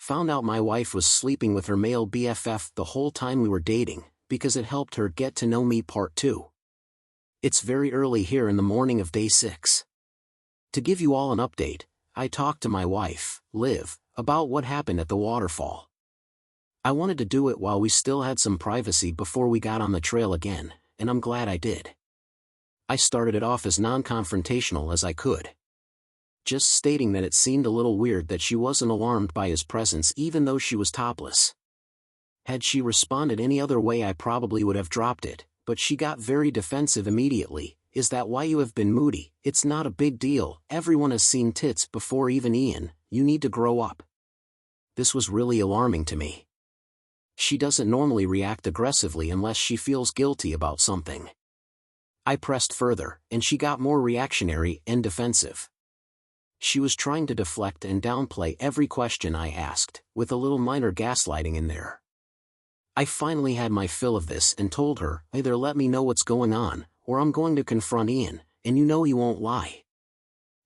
Found out my wife was sleeping with her male BFF the whole time we were dating, because it helped her get to know me. Part 2. It's very early here in the morning of day 6. To give you all an update, I talked to my wife, Liv, about what happened at the waterfall. I wanted to do it while we still had some privacy before we got on the trail again, and I'm glad I did. I started it off as non-confrontational as I could. Just stating that it seemed a little weird that she wasn't alarmed by his presence even though she was topless. Had she responded any other way I probably would have dropped it, but she got very defensive immediately. Is that why you have been moody? It's not a big deal, everyone has seen tits before, even Ian, you need to grow up. This was really alarming to me. She doesn't normally react aggressively unless she feels guilty about something. I pressed further, and she got more reactionary and defensive. She was trying to deflect and downplay every question I asked, with a little minor gaslighting in there. I finally had my fill of this and told her, either let me know what's going on, or I'm going to confront Ian, and you know he won't lie.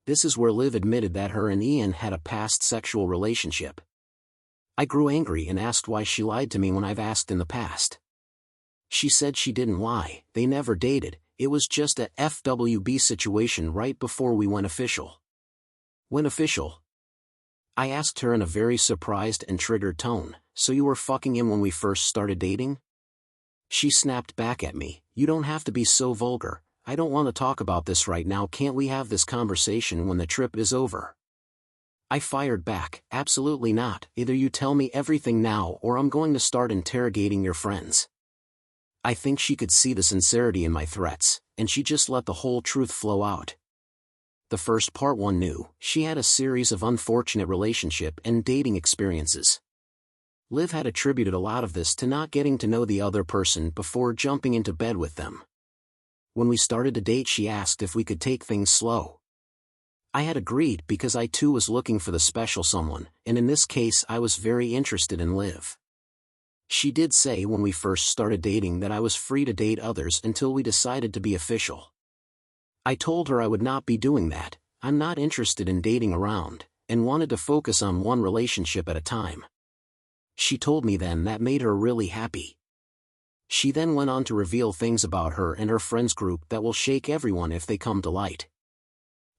This is where Liv admitted that her and Ian had a past sexual relationship. I grew angry and asked why she lied to me when I've asked in the past. She said she didn't lie, they never dated, it was just a FWB situation right before we went official. When official? I asked her in a very surprised and triggered tone, so you were fucking him when we first started dating? She snapped back at me, you don't have to be so vulgar, I don't want to talk about this right now, can't we have this conversation when the trip is over? I fired back, absolutely not, either you tell me everything now or I'm going to start interrogating your friends. I think she could see the sincerity in my threats, and she just let the whole truth flow out. The first part one knew, she had a series of unfortunate relationship and dating experiences. Liv had attributed a lot of this to not getting to know the other person before jumping into bed with them. When we started to date, she asked if we could take things slow. I had agreed because I too was looking for the special someone, and in this case I was very interested in Liv. She did say when we first started dating that I was free to date others until we decided to be official. I told her I would not be doing that, I'm not interested in dating around, and wanted to focus on one relationship at a time. She told me then that made her really happy. She then went on to reveal things about her and her friends group that will shake everyone if they come to light.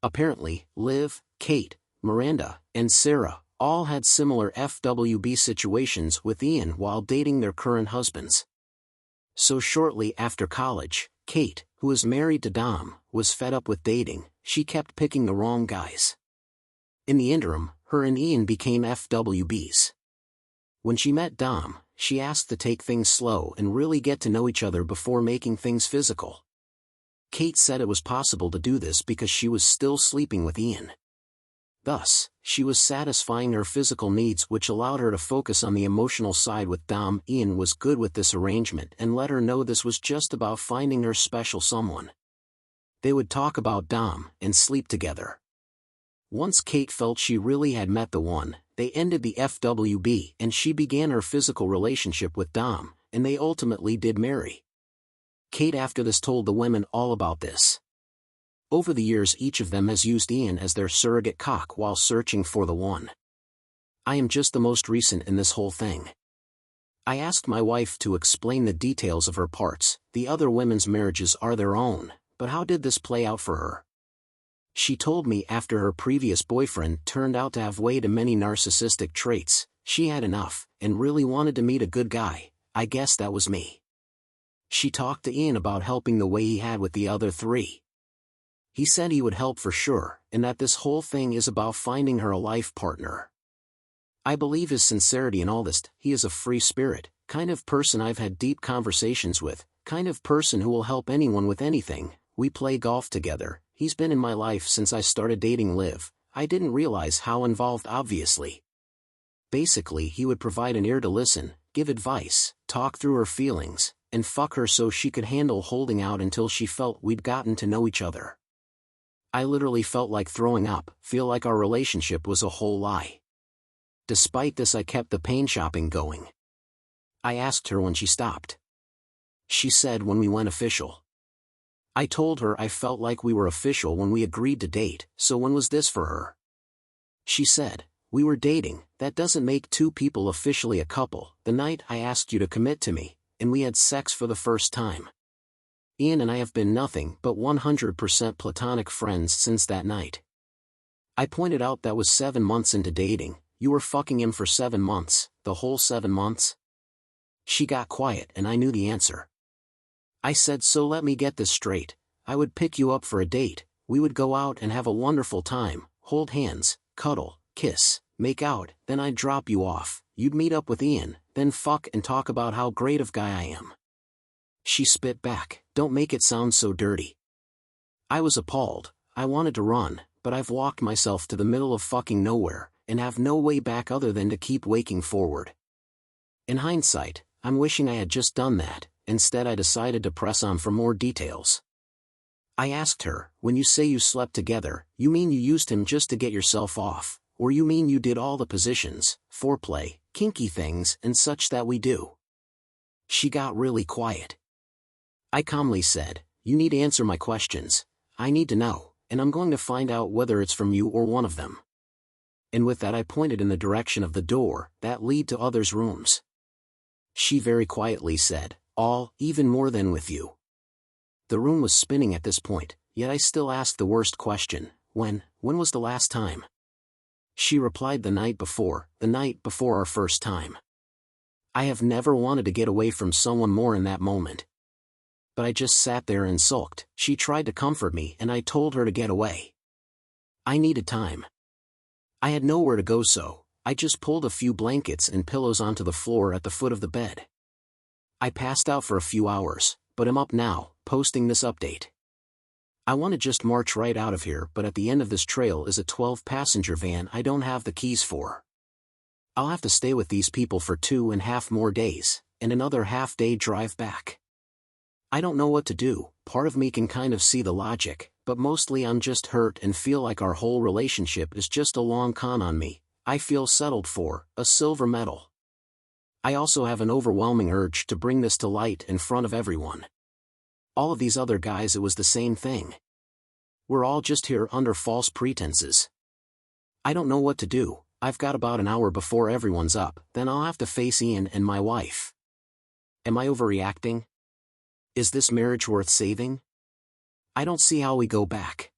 Apparently, Liv, Kate, Miranda, and Sarah all had similar FWB situations with Ian while dating their current husbands. So shortly after college, Kate, who is married to Dom, was fed up with dating, she kept picking the wrong guys. In the interim, her and Ian became FWBs. When she met Dom, she asked to take things slow and really get to know each other before making things physical. Kate said it was possible to do this because she was still sleeping with Ian. Thus, she was satisfying her physical needs, which allowed her to focus on the emotional side with Dom. Ian was good with this arrangement and let her know this was just about finding her special someone. They would talk about Dom and sleep together. Once Kate felt she really had met the one, they ended the FWB and she began her physical relationship with Dom, and they ultimately did marry. Kate after this told the women all about this. Over the years each of them has used Ian as their surrogate cock while searching for the one. I am just the most recent in this whole thing. I asked my wife to explain the details of her parts. The other women's marriages are their own, but how did this play out for her? She told me after her previous boyfriend turned out to have way too many narcissistic traits, she had enough, and really wanted to meet a good guy. I guess that was me. She talked to Ian about helping the way he had with the other three. He said he would help for sure, and that this whole thing is about finding her a life partner. I believe his sincerity in all this. He is a free spirit, kind of person I've had deep conversations with, kind of person who will help anyone with anything. We play golf together, he's been in my life since I started dating Liv. I didn't realize how involved, obviously. Basically he would provide an ear to listen, give advice, talk through her feelings, and fuck her so she could handle holding out until she felt we'd gotten to know each other. I literally felt like throwing up, feel like our relationship was a whole lie. Despite this I kept the pain shopping going. I asked her when she stopped. She said when we went official. I told her I felt like we were official when we agreed to date, so when was this for her? She said, We were dating. That doesn't make two people officially a couple. The night I asked you to commit to me, and we had sex for the first time. Ian and I have been nothing but 100% platonic friends since that night. I pointed out that was 7 months into dating. You were fucking him for 7 months, the whole 7 months? She got quiet and I knew the answer. I said, so let me get this straight. I would pick you up for a date, we would go out and have a wonderful time, hold hands, cuddle, kiss, make out, then I'd drop you off, you'd meet up with Ian, then fuck and talk about how great of guy I am. She spit back, don't make it sound so dirty. I was appalled. I wanted to run, but I've walked myself to the middle of fucking nowhere, and have no way back other than to keep waking forward. In hindsight, I'm wishing I had just done that. Instead I decided to press on for more details. I asked her, when you say you slept together, you mean you used him just to get yourself off, or you mean you did all the positions, foreplay, kinky things and such that we do? She got really quiet. I calmly said, you need to answer my questions. I need to know, and I'm going to find out whether it's from you or one of them. And with that I pointed in the direction of the door that lead to others' rooms. She very quietly said, all, even more than with you. The room was spinning at this point, yet I still asked the worst question, when was the last time? She replied, the night before our first time. I have never wanted to get away from someone more in that moment. But I just sat there and sulked. She tried to comfort me and I told her to get away. I needed time. I had nowhere to go, so I just pulled a few blankets and pillows onto the floor at the foot of the bed. I passed out for a few hours, but I'm up now, posting this update. I want to just march right out of here, but at the end of this trail is a 12-passenger van I don't have the keys for. I'll have to stay with these people for 2.5 more days, and another half-day drive back. I don't know what to do. Part of me can kind of see the logic, but mostly I'm just hurt and feel like our whole relationship is just a long con on me. I feel settled for a silver medal. I also have an overwhelming urge to bring this to light in front of everyone. All of these other guys, it was the same thing. We're all just here under false pretenses. I don't know what to do. I've got about an hour before everyone's up, then I'll have to face Ian and my wife. Am I overreacting? Is this marriage worth saving? I don't see how we go back.